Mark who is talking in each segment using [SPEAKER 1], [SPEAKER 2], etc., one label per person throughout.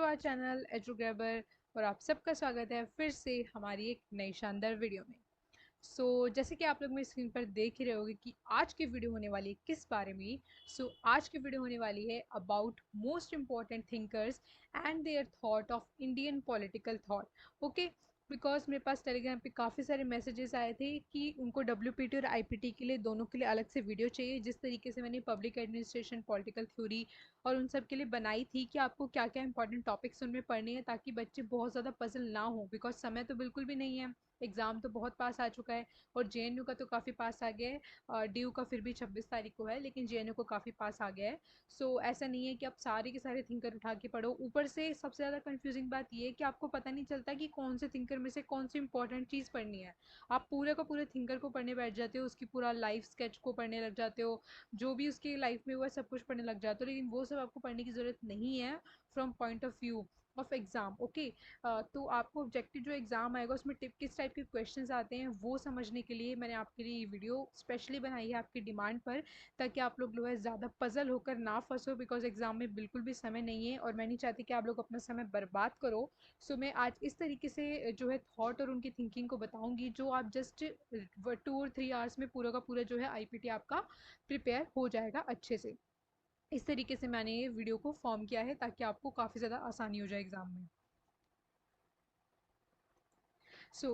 [SPEAKER 1] Our channel एजुग्रेबर और आप सबका स्वागत है फिर से हमारी एक नई शानदार वीडियो में। जैसे कि आप लोग मेरी स्क्रीन पर देख ही रहे होंगे कि आज की वीडियो होने वाली है किस बारे में। आज की वीडियो होने वाली है about most important thinkers and there thought of Indian political thought. Okay, because मेरे पास टेलीग्राम पे काफ़ी सारे मैसेजेस आए थे कि उनको डब्ल्यूपीटी और आईपीटी के लिए दोनों के लिए अलग से वीडियो चाहिए। जिस तरीके से मैंने पब्लिक एडमिनिस्ट्रेशन, पॉलिटिकल थ्योरी और उन सब के लिए बनाई थी कि आपको क्या क्या इंपॉर्टेंट टॉपिक्स उनमें पढ़ने हैं ताकि बच्चे बहुत ज़्यादा पजल ना हो, बिकॉज समय तो बिल्कुल भी नहीं है। एग्ज़ाम तो बहुत पास आ चुका है और जेएनयू का तो काफ़ी पास आ गया है। डीयू का फिर भी 26 तारीख को है, लेकिन जेएनयू को काफ़ी पास आ गया है। ऐसा नहीं है कि आप सारे के सारे थिंकर उठा के पढ़ो। ऊपर से सबसे ज़्यादा कंफ्यूजिंग बात ये है कि आपको पता नहीं चलता कि कौन से थिंकर में से कौन सी इंपॉर्टेंट चीज़ पढ़नी है। आप पूरे का पूरे थिंकर को पढ़ने बैठ जाते हो, उसकी पूरा लाइफ स्केच को पढ़ने लग जाते हो, जो भी उसकी लाइफ में हुआ सब कुछ पढ़ने लग जाते हो, लेकिन वो सब आपको पढ़ने की ज़रूरत नहीं है from point of view of exam. Okay, तो आपको ऑब्जेक्टिव जो एग्ज़ाम आएगा उसमें टिप किस टाइप के क्वेश्चंस आते हैं वो समझने के लिए मैंने आपके लिए ये वीडियो स्पेशली बनाई है आपकी डिमांड पर, ताकि आप लोग जो है ज़्यादा पजल होकर ना फंसो, बिकॉज एग्ज़ाम में बिल्कुल भी समय नहीं है और मैं नहीं चाहती कि आप लोग अपना समय बर्बाद करो। मैं आज इस तरीके से जो है थॉट और उनकी थिंकिंग को बताऊंगी जो आप जस्ट 2 और 3 आवर्स में पूरा का पूरा जो है आईपीटी आपका प्रिपेयर हो जाएगा अच्छे से। इस तरीके से मैंने ये वीडियो को फॉर्म किया है ताकि आपको काफ़ी ज़्यादा आसानी हो जाए एग्ज़ाम में।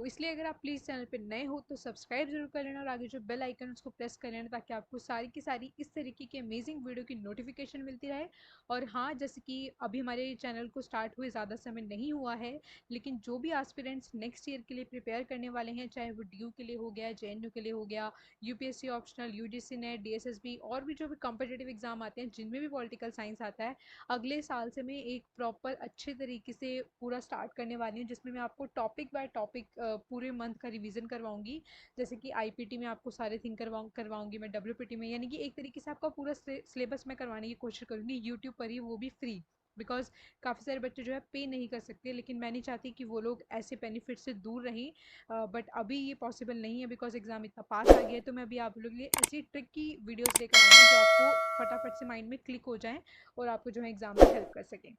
[SPEAKER 1] इसलिए अगर आप प्लीज़ चैनल पे नए हो तो सब्सक्राइब जरूर कर लेना और आगे जो बेल आइकन उसको प्रेस कर लेना ताकि आपको सारी की सारी इस तरीके की अमेजिंग वीडियो की नोटिफिकेशन मिलती रहे। और हाँ, जैसे कि अभी हमारे चैनल को स्टार्ट हुए ज़्यादा समय नहीं हुआ है, लेकिन जो भी एस्पिरेंट्स नेक्स्ट ईयर के लिए प्रिपेयर करने वाले हैं, चाहे वो डीयू के लिए हो गया, जेएनयू के लिए हो गया, UPSC optional, UGC net, DSSB और भी जो भी कॉम्पिटेटिव एग्जाम आते हैं जिनमें भी पॉलिटिकल साइंस आता है, अगले साल से मैं एक प्रॉपर अच्छे तरीके से पूरा स्टार्ट करने वाली हूँ जिसमें मैं आपको टॉपिक बाय टॉपिक पूरे मंथ का रिवीजन करवाऊंगी। जैसे कि आईपीटी में आपको सारे थिंग करवाऊंगी मैं, डब्ल्यूपीटी में, यानी कि एक तरीके से आपका पूरा सिलेबस मैं करवाने की कोशिश करूंगी यूट्यूब पर ही, वो भी फ्री। बिकॉज काफ़ी सारे बच्चे जो है पे नहीं कर सकते, लेकिन मैं नहीं चाहती कि वो लोग ऐसे बेनिफिट से दूर रहें। बट अभी ये पॉसिबल नहीं है बिकॉज एग्जाम इतना पास आ गया है। तो मैं अभी आप लोगों के लिए ऐसी ट्रिक की वीडियोस लेकर आऊँगी जो आपको फटाफट से माइंड में क्लिक हो जाए और आपको जो है एग्जाम में हेल्प कर सकें।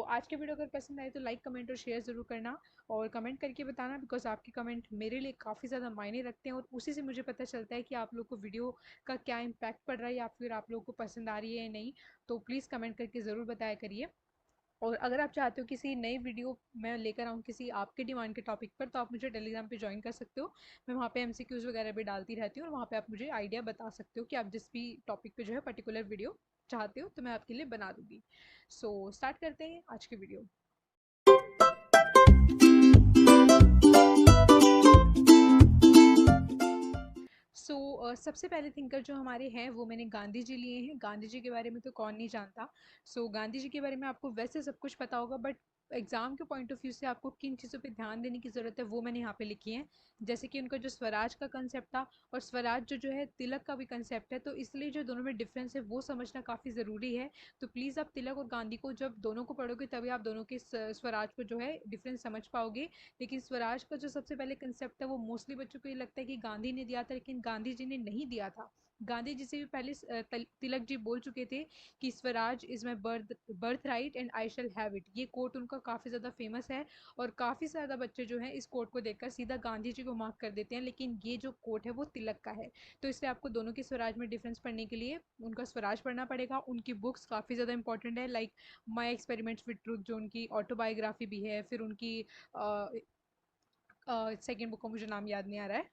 [SPEAKER 1] आज के वीडियो अगर पसंद आए तो लाइक, कमेंट और शेयर ज़रूर करना और कमेंट करके बताना, बिकॉज आपके कमेंट मेरे लिए काफ़ी ज़्यादा मायने रखते हैं और उसी से मुझे पता चलता है कि आप लोग को वीडियो का क्या इम्पैक्ट पड़ रहा है या फिर आप लोगों को पसंद आ रही है या नहीं। तो प्लीज़ कमेंट करके ज़रूर बताया करिए। और अगर आप चाहते हो किसी नई वीडियो मैं लेकर आऊँ किसी आपके डिमांड के टॉपिक पर, तो आप मुझे टेलीग्राम पे ज्वाइन कर सकते हो। मैं वहाँ पे एमसीक्यूज़ वगैरह भी डालती रहती हूँ और वहाँ पे आप मुझे आइडिया बता सकते हो कि आप जिस भी टॉपिक पे जो है पर्टिकुलर वीडियो चाहते हो तो मैं आपके लिए बना दूँगी। स्टार्ट करते हैं आज की वीडियो। सबसे पहले थिंकर जो हमारे हैं वो मैंने गांधी जी लिए हैं। गांधी जी के बारे में तो कौन नहीं जानता। गांधी जी के बारे में आपको वैसे सब कुछ पता होगा, बट एग्जाम के पॉइंट ऑफ व्यू से आपको किन चीज़ों पे ध्यान देने की ज़रूरत है वो मैंने यहाँ पे लिखी है। जैसे कि उनका जो स्वराज का कंसेप्ट था और स्वराज जो है तिलक का भी कंसेप्ट है, तो इसलिए जो दोनों में डिफरेंस है वो समझना काफ़ी ज़रूरी है। तो प्लीज़ आप तिलक और गांधी को जब दोनों को पढ़ोगे तभी आप दोनों के स्वराज को जो है डिफरेंस समझ पाओगे। लेकिन स्वराज का जो सबसे पहले कंसेप्ट है वो मोस्टली बच्चों को ये लगता है कि गांधी ने दिया था, लेकिन गांधी जी ने नहीं दिया था। गांधी जी से भी पहले तिलक जी बोल चुके थे कि Swaraj is my birth right and I shall have it. ये कोट उनका काफ़ी ज़्यादा फेमस है और काफ़ी ज़्यादा बच्चे जो हैं इस कोट को देखकर सीधा गांधी जी को मार्क कर देते हैं, लेकिन ये जो कोट है वो तिलक का है। तो इसलिए आपको दोनों के स्वराज में डिफरेंस पढ़ने के लिए उनका स्वराज पढ़ना पड़ेगा। उनकी बुक्स काफ़ी ज़्यादा इंपॉर्टेंट है, like my experiments with truth जो उनकी ऑटोबायोग्राफी भी है, फिर उनकी सेकेंड बुक का मुझे नाम याद नहीं आ रहा है।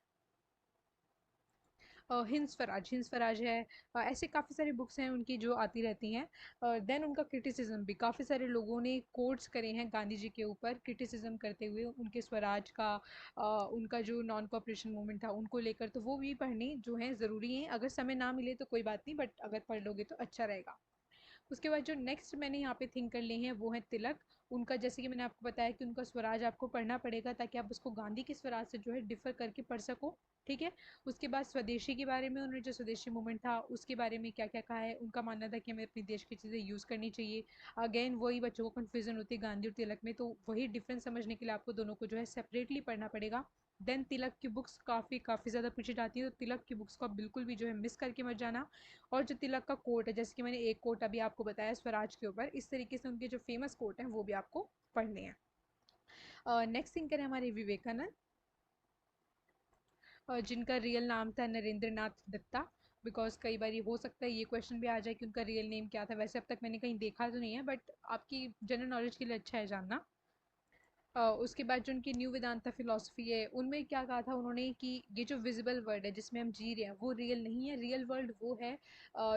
[SPEAKER 1] हिंद स्वराज है। ऐसे काफ़ी सारी बुक्स हैं उनकी जो आती रहती हैं। देन उनका क्रिटिसिज्म भी काफ़ी सारे लोगों ने कोट्स करे हैं गांधी जी के ऊपर क्रिटिसिज्म करते हुए उनके स्वराज का। उनका जो नॉन कॉपरेशन मूवमेंट था उनको लेकर, तो वो भी पढ़ने जो है ज़रूरी हैं। अगर समय ना मिले तो कोई बात नहीं, बट अगर पढ़ लोगे तो अच्छा रहेगा। उसके बाद जो नेक्स्ट मैंने यहाँ पे थिंक कर लिए हैं वो है तिलक। उनका जैसे कि मैंने आपको बताया कि उनका स्वराज आपको पढ़ना पड़ेगा ताकि आप उसको गांधी के स्वराज से जो है डिफर करके पढ़ सको। ठीक है। उसके बाद स्वदेशी के बारे में उन्होंने जो स्वदेशी मूवमेंट था उसके बारे में क्या क्या कहा है। उनका मानना था कि हमें अपने देश की चीज़ें यूज़ करनी चाहिए। अगेन वही बच्चों को कन्फ्यूजन होती है गांधी और तिलक में, तो वही डिफरेंस समझने के लिए आपको दोनों को जो है सेपरेटली पढ़ना पड़ेगा। देन तिलक की बुक्स काफ़ी ज़्यादा पूछी जाती है, तो तिलक की बुक्स को आप बिल्कुल भी जो है मिस करके मत जाना। और जो तिलक का कोट है, जैसे कि मैंने एक कोट अभी आपको बताया स्वराज के ऊपर, इस तरीके से उनके जो फेमस कोट हैं वो भी आपको पढ़ने हैं। नेक्स्ट थिंकर है हमारे विवेकानंद, जिनका रियल नाम था नरेंद्र नाथ दत्ता। बिकॉज कई बार हो सकता है ये क्वेश्चन भी आ जाए कि उनका रियल नेम क्या था। वैसे अब तक मैंने कहीं देखा तो नहीं है, बट आपकी जनरल नॉलेज के लिए अच्छा है जानना। उसके बाद जो उनकी न्यू वेदांता फिलोसफी है, उनमें क्या कहा था उन्होंने कि ये जो विजिबल वर्ल्ड है जिसमें हम जी रहे हैं वो रियल नहीं है। रियल वर्ल्ड वो है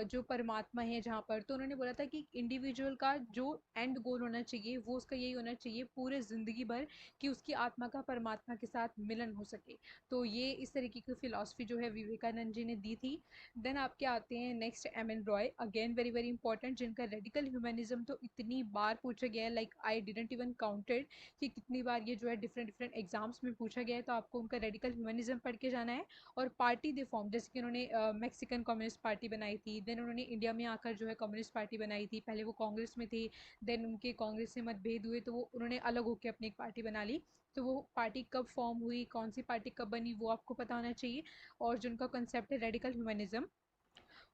[SPEAKER 1] जो परमात्मा है जहाँ पर। तो उन्होंने बोला था कि इंडिविजुअल का जो एंड गोल होना चाहिए वो उसका यही होना चाहिए पूरे ज़िंदगी भर, कि उसकी आत्मा का परमात्मा के साथ मिलन हो सके। तो ये इस तरीके की फिलोसफी जो है विवेकानंद जी ने दी थी। देन आपके आते हैं next m n Roy, again very very important, जिनका रेडिकल ह्यूमनिज्म तो इतनी बार पूछा गया है, like I didn't even counted कि कितनी बार ये जो है डिफरेंट डिफरेंट एग्जाम्स में पूछा गया है। तो आपको उनका रेडिकल ह्यूमनिज्म पढ़ के जाना है। और पार्टी दे फॉर्म, जैसे कि उन्होंने मैक्सिकन कम्युनिस्ट पार्टी बनाई थी, देन उन्होंने इंडिया में आकर जो है कम्युनिस्ट पार्टी बनाई थी। पहले वो कांग्रेस में थे, देन उनके कांग्रेस से मतभेद हुए तो वो उन्होंने अलग होकर अपनी एक पार्टी बना ली। तो वो पार्टी कब फॉर्म हुई, कौन सी पार्टी कब बनी, वो आपको पता होना चाहिए। और जो उनका कंसेप्ट है रेडिकल ह्यूमनिज्म,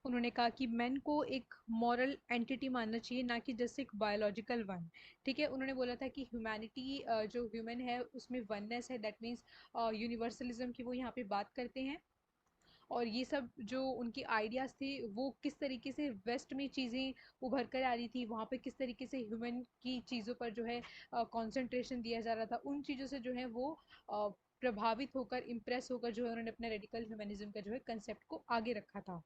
[SPEAKER 1] उन्होंने कहा कि मैन को एक मॉरल एंटिटी मानना चाहिए, ना कि जस्ट एक बायोलॉजिकल वन। ठीक है। उन्होंने बोला था कि ह्यूमैनिटी जो ह्यूमन है उसमें वननेस है, दैट मीन्स यूनिवर्सलिज्म की वो यहाँ पे बात करते हैं। और ये सब जो उनकी आइडियाज़ थे वो किस तरीके से वेस्ट में चीज़ें उभर कर आ रही थी, वहाँ पे किस तरीके से ह्यूमन की चीज़ों पर जो है कंसंट्रेशन दिया जा रहा था, उन चीज़ों से जो है वो प्रभावित होकर इम्प्रेस होकर जो है उन्होंने अपने रेडिकल ह्यूमनिज्म का जो है कंसेप्ट को आगे रखा था।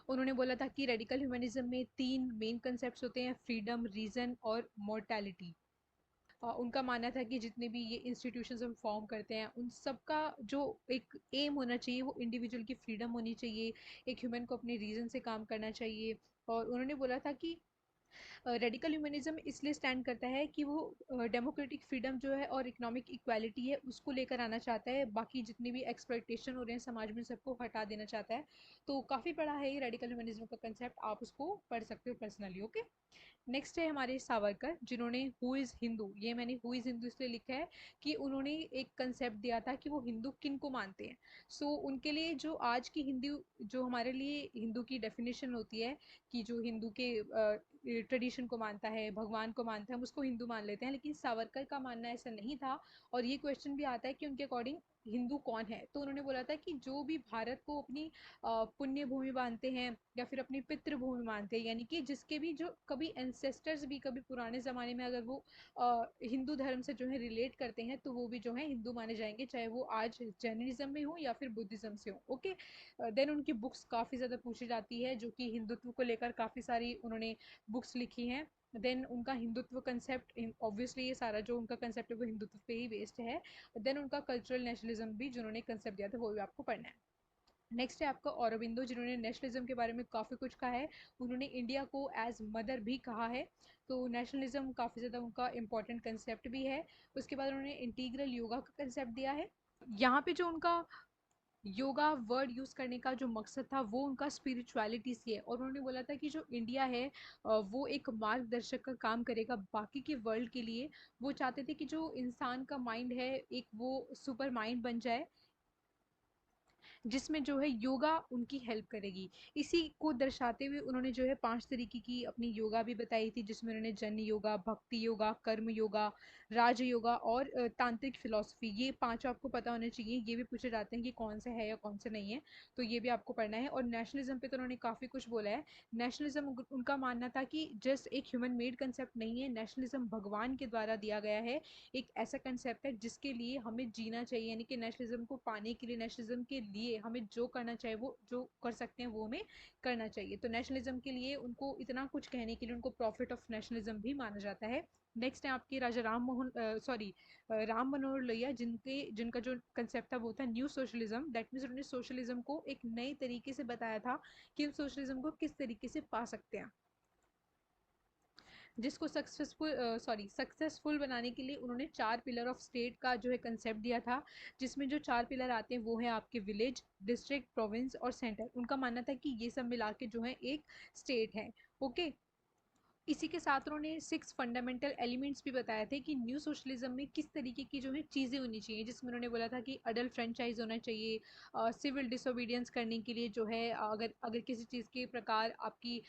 [SPEAKER 1] उन्होंने बोला था कि रेडिकल ह्यूमनिज्म में तीन मेन कंसेप्ट होते हैं, फ्रीडम, रीजन और मोर्टैलिटी। उनका मानना था कि जितने भी ये इंस्टीट्यूशंस हम फॉर्म करते हैं उन सब का जो एक एम होना चाहिए वो इंडिविजुअल की फ्रीडम होनी चाहिए, एक ह्यूमन को अपने रीजन से काम करना चाहिए। और उन्होंने बोला था कि रेडिकल ह्यूमनिज्म इसलिए स्टैंड करता है कि वो डेमोक्रेटिक फ्रीडम जो है और इकोनॉमिक इक्वालिटी है उसको लेकर आना चाहता है, बाकी जितनी भी एक्सप्लॉइटेशन हो रहे हैं समाज में सबको हटा देना चाहता है। तो काफ़ी बड़ा है ये रेडिकल ह्यूमनिज्म का कंसेप्ट, आप उसको पढ़ सकते हो पर्सनली। ओके। नेक्स्ट है हमारे सावरकर, जिन्होंने हु इज़ हिंदू, ये मैंने हु इज़ हिंदू इसलिए लिखा है कि उन्होंने एक कंसेप्ट दिया था कि वो हिंदू किन को मानते हैं। सो उनके लिए जो आज की हिंदू, जो हमारे लिए हिंदू की डेफिनेशन होती है कि जो हिंदू के ट्रेडिशन को मानता है, भगवान को मानता है, हम उसको हिंदू मान लेते हैं। लेकिन सावरकर का मानना ऐसा नहीं था। और ये क्वेश्चन भी आता है कि उनके अकॉर्डिंग हिंदू कौन है। तो उन्होंने बोला था कि जो भी भारत को अपनी पुण्य भूमि मानते हैं या फिर अपनी पितृभूमि मानते हैं, यानी कि जिसके भी जो कभी एंसेस्टर्स भी कभी पुराने ज़माने में अगर वो हिंदू धर्म से जो है रिलेट करते हैं तो वो भी जो है हिंदू माने जाएंगे, चाहे वो आज जैनिज्म में हो या फिर बुद्धिज़्म से हो। ओके। देन उनकी बुक्स काफ़ी ज़्यादा पूछी जाती है, जो कि हिंदुत्व को लेकर काफ़ी सारी उन्होंने बुक्स लिखी हैं। देन उनका हिंदुत्व कंसेप्ट, ऑब्वियसली ये सारा जो उनका कंसेप्ट है वो हिंदुत्व पे ही बेस्ड है। देन उनका कल्चरल नेशनलिज्म भी जिन्होंने कंसेप्ट दिया था वो भी आपको पढ़ना है। नेक्स्ट है आपका औरबिंदो, जिन्होंने नेशनलिज्म के बारे में काफ़ी कुछ कहा है। उन्होंने इंडिया को एज मदर भी कहा है। तो नेशनलिज्म काफ़ी ज़्यादा उनका इंपॉर्टेंट कंसेप्ट भी है। उसके बाद उन्होंने इंटीग्रल योगा का कंसेप्ट दिया है। यहाँ पे जो उनका योगा वर्ड यूज़ करने का जो मकसद था वो उनका स्पिरिचुअलिटी से है। और उन्होंने बोला था कि जो इंडिया है वो एक मार्गदर्शक का काम करेगा बाकी के वर्ल्ड के लिए। वो चाहते थे कि जो इंसान का माइंड है एक वो सुपर माइंड बन जाए, जिसमें जो है योगा उनकी हेल्प करेगी। इसी को दर्शाते हुए उन्होंने जो है 5 तरीके की अपनी योगा भी बताई थी, जिसमें उन्होंने जन योगा, भक्ति योगा, कर्म योगा, राज योगा और तांत्रिक फिलॉसफी, ये 5 आपको पता होने चाहिए। ये भी पूछे जाते हैं कि कौन सा है या कौन सा नहीं है, तो ये भी आपको पढ़ना है। और नेशनलिज्म पे तो उन्होंने काफ़ी कुछ बोला है। नेशनलिज्म उनका मानना था कि जस्ट एक ह्यूमन मेड कंसेप्ट नहीं है, नेशनलिज्म भगवान के द्वारा दिया गया है, एक ऐसा कंसेप्ट है जिसके लिए हमें जीना चाहिए। यानी कि नेशनलिज्म को पाने के लिए, नेशनलिज्म के लिए हमें जो करना चाहिए, वो जो कर सकते हैं वो हमें करना चाहिए। तो नेशनलिज्म के लिए उनको इतना कुछ कहने के लिए उनको प्रॉफिट ऑफ नेशनलिज्म भी माना जाता है। नेक्स्ट है आपके राजा राम मोहन सॉरी राम मनोहर लोहिया, जिनका जो कंसेप्ट था वो था न्यू सोशलिज्म। दैट मीन्स उन्होंने सोशलिज्म को एक नए तरीके से बताया था कि हम सोशलिज्म को किस तरीके से पा सकते हैं। जिसको सक्सेसफुल बनाने के लिए उन्होंने 4 पिलर ऑफ स्टेट का जो है कंसेप्ट दिया था, जिसमें जो 4 पिलर आते हैं वो है आपके विलेज, डिस्ट्रिक्ट, प्रोविंस और सेंटर। उनका मानना था कि ये सब मिला के जो है एक स्टेट है। ओके। इसी के साथ उन्होंने 6 फंडामेंटल एलिमेंट्स भी बताए थे कि न्यू सोशलिज्म में किस तरीके की जो है चीज़ें होनी चाहिए, जिसमें उन्होंने बोला था कि अडल्ट फ्रेंचाइज होना चाहिए, सिविल डिसोबीडियंस करने के लिए जो है अगर अगर किसी चीज़ के प्रकार आपकी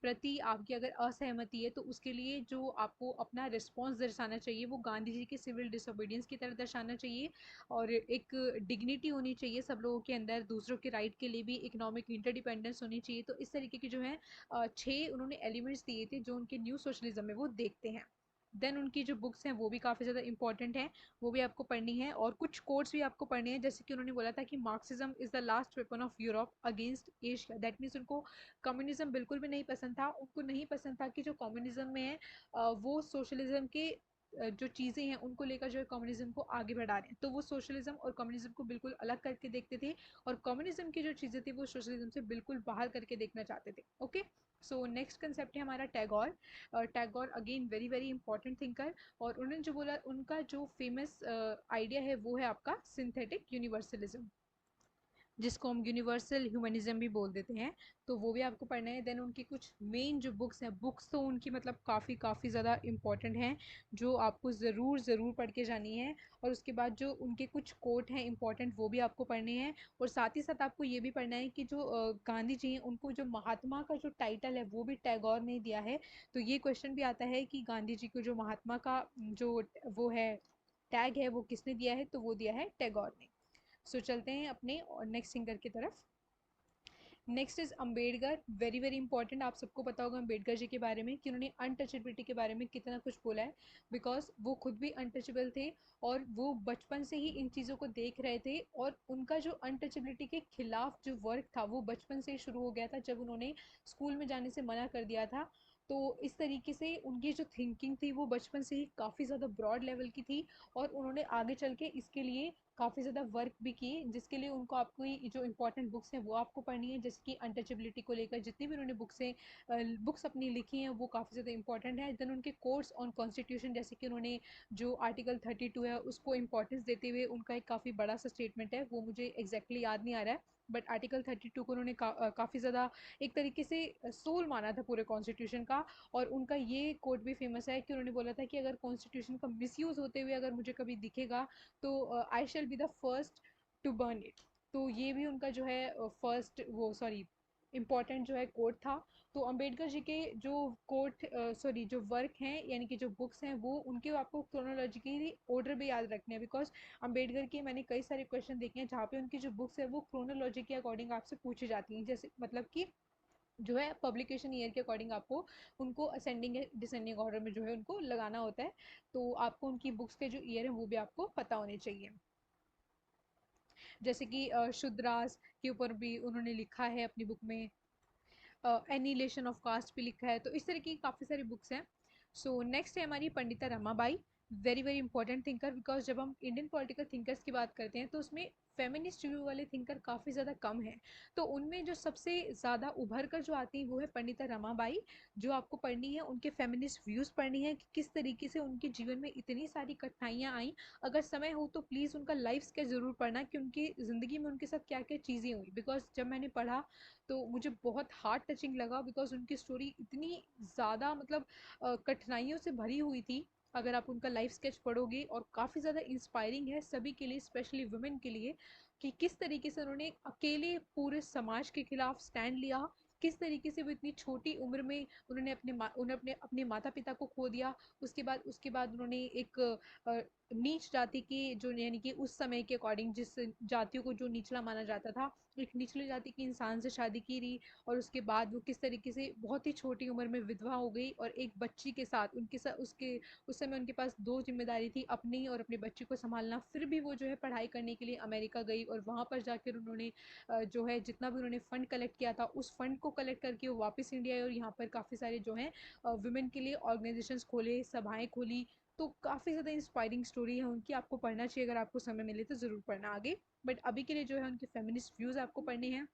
[SPEAKER 1] प्रति आपकी अगर असहमति है तो उसके लिए जो आपको अपना रिस्पॉन्स दर्शाना चाहिए वो गांधी जी के सिविल डिसोबीडियंस की तरह दर्शाना चाहिए। और एक डिग्निटी होनी चाहिए सब लोगों के अंदर, दूसरों के राइट के लिए भी इकोनॉमिक इंटरडिपेंडेंस होनी चाहिए। तो इस तरीके की जो है 6 उन्होंने एलिमेंट्स दिए थे जो उनके न्यू सोशलिज्म में वो देखते हैं। देन उनकी जो बुक्स हैं वो भी काफ़ी ज़्यादा इंपॉर्टेंट हैं, वो भी आपको पढ़नी है। और कुछ कोट्स भी आपको पढ़ने हैं, जैसे कि उन्होंने बोला था कि Marxism is the last weapon of Europe against Asia. That means उनको कम्युनिज्म बिल्कुल भी नहीं पसंद था। उनको नहीं पसंद था कि जो कम्युनिज्म में है वो सोशलिज्म के जो चीज़ें हैं उनको लेकर जो है कम्युनिज्म को आगे बढ़ा रहे हैं। तो वो सोशलिज्म और कम्युनिज्म को बिल्कुल अलग करके देखते थे, और कम्युनिज्म की जो चीज़ें थी वो सोशलिज्म से बिल्कुल बाहर करके देखना चाहते थे। ओके। सो नेक्स्ट कंसेप्ट है हमारा Tagore. Tagore again very very important thinker, और उन्होंने जो बोला उनका जो फेमस आइडिया है वो है आपका सिंथेटिक यूनिवर्सलिज्म, जिसको हम यूनिवर्सल ह्यूमनिज्म भी बोल देते हैं। तो वो भी आपको पढ़ना है। देन उनकी कुछ मेन जो बुक्स हैं, बुक्स तो उनकी मतलब काफ़ी ज़्यादा इंपॉर्टेंट हैं, जो आपको ज़रूर पढ़ के जानी है। और उसके बाद जो उनके कुछ कोट हैं इंपॉर्टेंट वो भी आपको पढ़ने हैं। और साथ ही साथ आपको ये भी पढ़ना है कि जो गांधी जी हैं उनको जो महात्मा का जो टाइटल है वो भी टैगोर ने दिया है। तो ये क्वेश्चन भी आता है कि गांधी जी को जो महात्मा का जो वो है टैग है वो किसने दिया है, तो वो दिया है टैगोर ने। सो चलते हैं अपने नेक्स्ट सिंगर की तरफ। Next is Ambedkar. Very very important. आप सबको पता होगा अम्बेडकर जी के बारे में कि उन्होंने अनटचेबिलिटी के बारे में कितना कुछ बोला है, बिकॉज वो खुद भी अनटचेबल थे और वो बचपन से ही इन चीज़ों को देख रहे थे। और उनका जो अनटचेबिलिटी के खिलाफ जो वर्क था वो बचपन से ही शुरू हो गया था, जब उन्होंने स्कूल में जाने से मना कर दिया था। तो इस तरीके से उनकी जो थिंकिंग थी वो बचपन से ही काफ़ी ज़्यादा ब्रॉड लेवल की थी, और उन्होंने आगे चल के इसके लिए काफ़ी ज़्यादा वर्क भी किए, जिसके लिए उनको आपको जो इंपॉर्टेंट बुक्स हैं वो आपको पढ़नी है, जैसे कि अनटचेबिलिटी को लेकर जितनी भी उन्होंने बुक्स अपनी लिखी हैं वो काफ़ी ज़्यादा इंपॉर्टेंट है। देन उनके कोर्स ऑन कॉन्स्टिट्यूशन, जैसे कि उन्होंने जो आर्टिकल 32 है उसको इंपॉर्टेंस देते हुए उनका एक काफ़ी बड़ा सा स्टेटमेंट है, वो मुझे एग्जैक्टली याद नहीं आ रहा है, बट आर्टिकल 32 को उन्होंने काफ़ी ज़्यादा एक तरीके से सोल माना था पूरे कॉन्स्टिट्यूशन का। और उनका ये कोट भी फेमस है कि उन्होंने बोला था कि अगर कॉन्स्टिट्यूशन का मिसयूज़ होते हुए अगर मुझे कभी दिखेगा तो I shall be the first to burn it. तो ये भी उनका जो है फर्स्ट वो इम्पॉर्टेंट जो है कोट था। तो अंबेडकर जी के जो जो वर्क हैं यानी कि जो बुक्स हैं वो उनके आपको क्रोनोलॉजिकली ऑर्डर भी याद रखने हैं, बिकॉज अंबेडकर के मैंने कई सारे क्वेश्चन देखे हैं जहाँ पे उनकी जो बुक्स है वो क्रोनोलॉजी के अकॉर्डिंग आपसे पूछी जाती हैं, जैसे मतलब कि जो है पब्लिकेशन ईयर के अकॉर्डिंग आपको उनको असेंडिंग डिसेंडिंग ऑर्डर में जो है उनको लगाना होता है। तो आपको उनकी बुक्स के जो ईयर हैं वो भी आपको पता होने चाहिए। जैसे कि शुद्रास के ऊपर भी उन्होंने लिखा है अपनी बुक में, एनिलेशन ऑफ कास्ट भी लिखा है। तो इस तरह की काफ़ी सारी बुक्स हैं। सो नेक्स्ट है हमारी Pandita Ramabai. Very very important thinker, because जब हम इंडियन पॉलिटिकल थिंकर्स की बात करते हैं तो उसमें फेमिनिस्ट व्यू वाले थिंकर काफ़ी ज़्यादा कम हैं। तो उनमें जो सबसे ज़्यादा उभर कर जो आती है वो है पंडिता रमाबाई, जो आपको पढ़नी है। उनके फेमिनिस्ट व्यूज़ पढ़नी है कि किस तरीके से उनके जीवन में इतनी सारी कठिनाइयाँ आई। अगर समय हो तो प्लीज़ उनका लाइफ स्केच ज़रूर पढ़ना कि उनकी ज़िंदगी में उनके साथ क्या क्या चीज़ें हुई, बिकॉज जब मैंने पढ़ा तो मुझे बहुत हार्ट टचिंग लगा, बिकॉज उनकी स्टोरी इतनी ज़्यादा मतलब कठिनाइयों से भरी हुई थी। अगर आप उनका लाइफ स्केच पढ़ोगे, और काफ़ी ज़्यादा इंस्पायरिंग है सभी के लिए, स्पेशली वुमेन के लिए, कि किस तरीके से उन्होंने अकेले पूरे समाज के खिलाफ स्टैंड लिया, किस तरीके से वो इतनी छोटी उम्र में उन्होंने अपने माता पिता को खो दिया। उसके बाद उन्होंने एक नीच जाति की जो यानी कि उस समय के अकॉर्डिंग जिस जातियों को जो निचला माना जाता था, एक निचली जाति के इंसान से शादी की रही। और उसके बाद वो किस तरीके से बहुत ही छोटी उम्र में विधवा हो गई, और एक बच्ची के साथ उनके साथ उसके उस समय उनके पास दो जिम्मेदारी थी, अपनी और अपने बच्ची को संभालना। फिर भी वो जो है पढ़ाई करने के लिए अमेरिका गई, और वहाँ पर जाकर उन्होंने जो है जितना भी उन्होंने फ़ंड कलेक्ट किया था उस फंड को कलेक्ट करके वो वापस इंडिया आए, और यहाँ पर काफ़ी सारे जो हैं वुमेन के लिए ऑर्गेनाइजेशंस खोले, सभाएं खोली। तो काफ़ी ज़्यादा इंस्पायरिंग स्टोरी है उनकी, आपको पढ़ना चाहिए, अगर आपको समय मिले तो ज़रूर पढ़ना आगे। बट अभी के लिए जो है उनके फेमिनिस्ट व्यूज़ आपको पढ़ने हैं।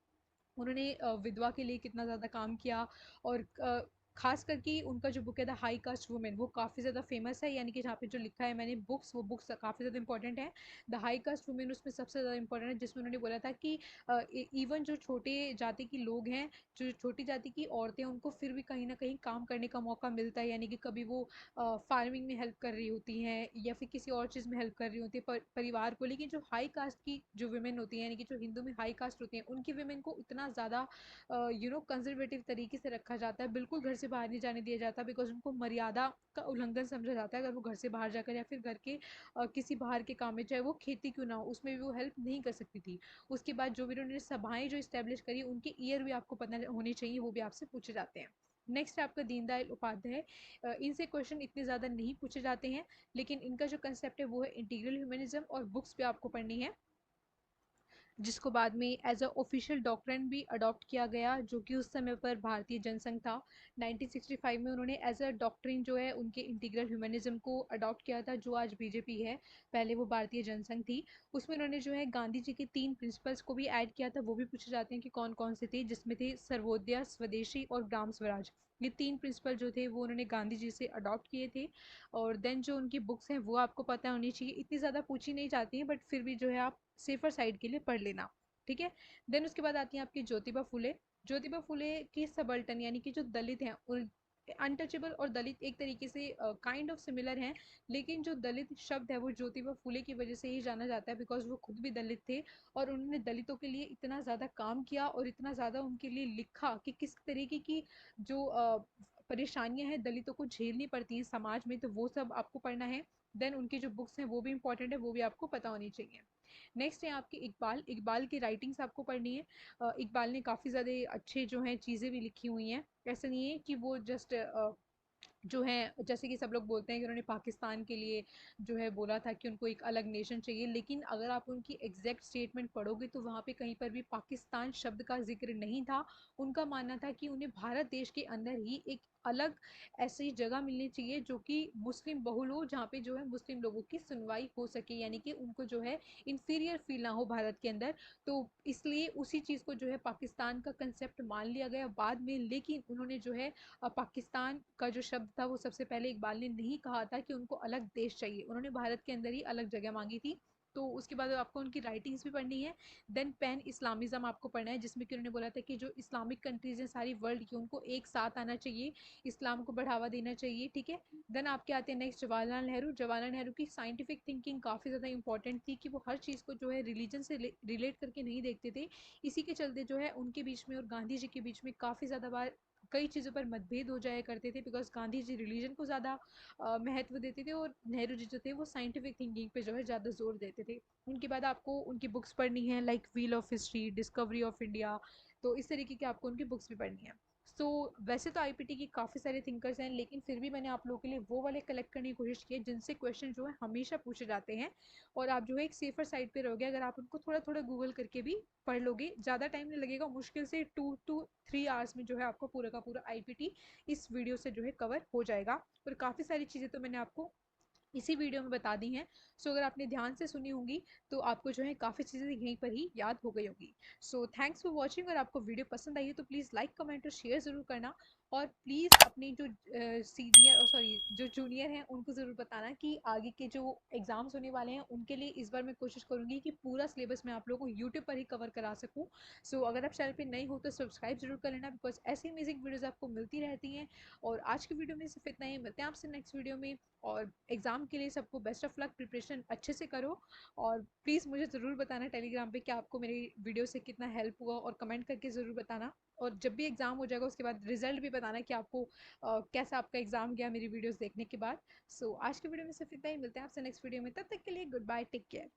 [SPEAKER 1] उन्होंने विधवा के लिए कितना ज़्यादा काम किया, और खास करके उनका जो बुक है द हाई कास्ट वुमेन वो काफ़ी ज़्यादा फेमस है, यानी कि जहाँ पे जो लिखा है मैंने बुक्स, वो बुक्स काफ़ी ज़्यादा इंपॉर्टेंट है। द हाई कास्ट वुमेन उसमें सबसे ज़्यादा इंपॉर्टेंट है, जिसमें उन्होंने बोला था कि इवन जो छोटे जाति के लोग हैं, जो छोटी जाति की औरतें हैं, उनको फिर भी कहीं ना कहीं काम करने का मौका मिलता है, यानी कि कभी वो फार्मिंग में हेल्प कर रही होती हैं या फिर किसी और चीज़ में हेल्प कर रही होती है परिवार को। लेकिन जो हाई कास्ट की जो वुमेन होती हैं, यानी कि जो हिंदू में हाई कास्ट होती हैं, उनकी वुमेन को इतना ज़्यादा कंजर्वेटिव तरीके से रखा जाता है, बिल्कुल घर से बाहर नहीं जाने दिया जाता, बिकॉज उनको मर्यादा का उल्लंघन समझा जाता है अगर वो घर से बाहर जाकर या फिर घर के किसी बाहर के काम में, चाहे वो खेती क्यों ना हो, उसमें भी वो हेल्प नहीं कर सकती थी। उसके बाद जो भी उन्होंने सभाएं जो इस्टेब्लिश करी, उनके ईयर भी आपको पता होने चाहिए, वो भी आपसे पूछे जाते हैं। नेक्स्ट है आपका दीनदयाल उपाध्याय। इनसे क्वेश्चन इतने ज़्यादा नहीं पूछे जाते हैं, लेकिन इनका जो कंसेप्ट है वो है इंटीग्रल ह्यूमनिज्म, और बुक्स भी आपको पढ़नी है, जिसको बाद में एज अ ऑफिशियल डॉक्ट्रिन भी अडॉप्ट किया गया, जो कि उस समय पर भारतीय जनसंघ था। 1965 में उन्होंने एज अ डॉक्ट्रिन जो है उनके इंटीग्रल ह्यूमनिज्म को अडॉप्ट किया था, जो आज बीजेपी है, पहले वो भारतीय जनसंघ थी। उसमें उन्होंने जो है गांधी जी के 3 प्रिंसिपल्स को भी ऐड किया था, वो भी पूछे जाते हैं कि कौन कौन से थे, जिसमें थे सर्वोदय, स्वदेशी और ग्राम स्वराज। ये 3 प्रिंसिपल जो थे वो उन्होंने गांधी जी से अडॉप्ट किए थे। और देन जो उनकी बुक्स हैं वो आपको पता होनी चाहिए, इतनी ज़्यादा पूछी नहीं जाती हैं, बट फिर भी जो है आप सेफर साइड के लिए पढ़ लेना, ठीक है। देन उसके बाद आती हैं आपकी ज्योतिबा फुले। ज्योतिबा फुले के सबल्टन, यानी कि जो दलित हैं, अनटचेबल और दलित एक तरीके से काइंड ऑफ सिमिलर हैं, लेकिन जो दलित शब्द है वो ज्योतिबा फुले की वजह से ही जाना जाता है, बिकॉज वो खुद भी दलित थे, और उन्होंने दलितों के लिए इतना ज़्यादा काम किया और इतना ज़्यादा उनके लिए लिखा कि किस तरीके की जो परेशानियां हैं दलितों को झेलनी पड़ती हैं समाज में, तो वो सब आपको पढ़ना है। देन उनकी जो बुक्स हैं वो भी इंपॉर्टेंट है, वो भी आपको पता होनी चाहिए। नेक्स्ट है आपकी इकबाल। इकबाल की राइटिंग्स आपको पढ़नी है। इकबाल ने काफ़ी ज़्यादा अच्छे जो हैं चीज़ें भी लिखी हुई हैं, ऐसा नहीं है कि वो जस्ट जो है, जैसे कि सब लोग बोलते हैं कि उन्होंने पाकिस्तान के लिए जो है बोला था कि उनको एक अलग नेशन चाहिए, लेकिन अगर आप उनकी एग्जैक्ट स्टेटमेंट पढ़ोगे तो वहाँ पे कहीं पर भी पाकिस्तान शब्द का जिक्र नहीं था। उनका मानना था कि उन्हें भारत देश के अंदर ही एक अलग ऐसी जगह मिलनी चाहिए जो कि मुस्लिम बहुल हो, जहाँ पे जो है मुस्लिम लोगों की सुनवाई हो सके, यानी कि उनको जो है इंफीरियर फील ना हो भारत के अंदर। तो इसलिए उसी चीज़ को जो है पाकिस्तान का कंसेप्ट मान लिया गया बाद में, लेकिन उन्होंने जो है पाकिस्तान का जो शब्द था वो सबसे पहले इकबाल ने नहीं कहा था कि उनको अलग देश चाहिए, उन्होंने भारत के अंदर ही अलग जगह मांगी थी। तो उसके बाद आपको उनकी राइटिंग्स भी पढ़नी है। देन पैन इस्लामिज्म आपको पढ़ना है, जिसमें कि उन्होंने बोला था कि जो इस्लामिक कंट्रीज हैं सारी वर्ल्ड की, उनको एक साथ आना चाहिए, इस्लाम को बढ़ावा देना चाहिए, ठीक है। देन आपके आते हैं नेक्स्ट जवाहरलाल नेहरू। जवाहरलाल नेहरू की साइंटिफिक थिंकिंग काफ़ी ज़्यादा इंपॉर्टेंट थी, कि वो हर चीज़ को जो है रिलीजन से रिलेट करके नहीं देखते थे। इसी के चलते जो है उनके बीच में और गांधी जी के बीच में काफ़ी ज़्यादा बार कई चीज़ों पर मतभेद हो जाया करते थे, बिकॉज गांधी जी रिलीजन को ज़्यादा महत्व देते थे, और नेहरू जी जो थे वो साइंटिफिक थिंकिंग पे जो है ज़्यादा जोर देते थे। उनके बाद आपको उनकी बुक्स पढ़नी है, like wheel of history, discovery of India, तो इस तरीके की आपको उनकी बुक्स भी पढ़नी है। सो वैसे तो आईपीटी की काफ़ी सारे थिंकर्स हैं, लेकिन फिर भी मैंने आप लोगों के लिए वो वाले कलेक्ट करने की कोशिश की है जिनसे क्वेश्चन जो है हमेशा पूछे जाते हैं, और आप जो है एक सेफर साइड पे रहोगे अगर आप उनको थोड़ा थोड़ा गूगल करके भी पढ़ लोगे। ज़्यादा टाइम नहीं लगेगा, मुश्किल से 2 to 3 आवर्स में जो है आपको पूरा का पूरा आईपीटी इस वीडियो से जो है कवर हो जाएगा। और काफ़ी सारी चीज़ें तो मैंने आपको इसी वीडियो में बता दी हैं। सो अगर आपने ध्यान से सुनी होंगी तो आपको जो है काफ़ी चीज़ें यहीं पर ही याद हो गई होगी। So thanks for watching. अगर आपको वीडियो पसंद आई है तो प्लीज़ लाइक कमेंट और शेयर ज़रूर करना, और प्लीज़ अपनी जो सीनियर और सॉरी जो जूनियर हैं उनको ज़रूर बताना कि आगे के जो एग्ज़ाम्स होने वाले हैं उनके लिए इस बार मैं कोशिश करूँगी कि पूरा सिलेबस मैं आप लोगों को यूट्यूब पर ही कवर करा सकूँ। सो अगर आप चैनल पर नए हो तो सब्सक्राइब जरूर कर लेना, बिकॉज ऐसी अमेजिंग वीडियोज़ आपको मिलती रहती हैं। और आज की वीडियो में सिर्फ इतना ही, मिलते हैं आपसे नेक्स्ट वीडियो में। और एग्ज़ाम के लिए सबको बेस्ट ऑफ लक, प्रिपरेशन अच्छे से करो, और प्लीज़ मुझे ज़रूर बताना टेलीग्राम पे कि आपको मेरी वीडियो से कितना हेल्प हुआ, और कमेंट करके ज़रूर बताना। और जब भी एग्ज़ाम हो जाएगा उसके बाद रिजल्ट भी बताना कि आपको कैसा आपका एग्ज़ाम गया मेरी वीडियोस देखने के बाद। सो आज की वीडियो में सिर्फ इतना ही, मिलते हैं आपसे नेक्स्ट वीडियो में, तब तक के लिए गुड बाय, टेक केयर।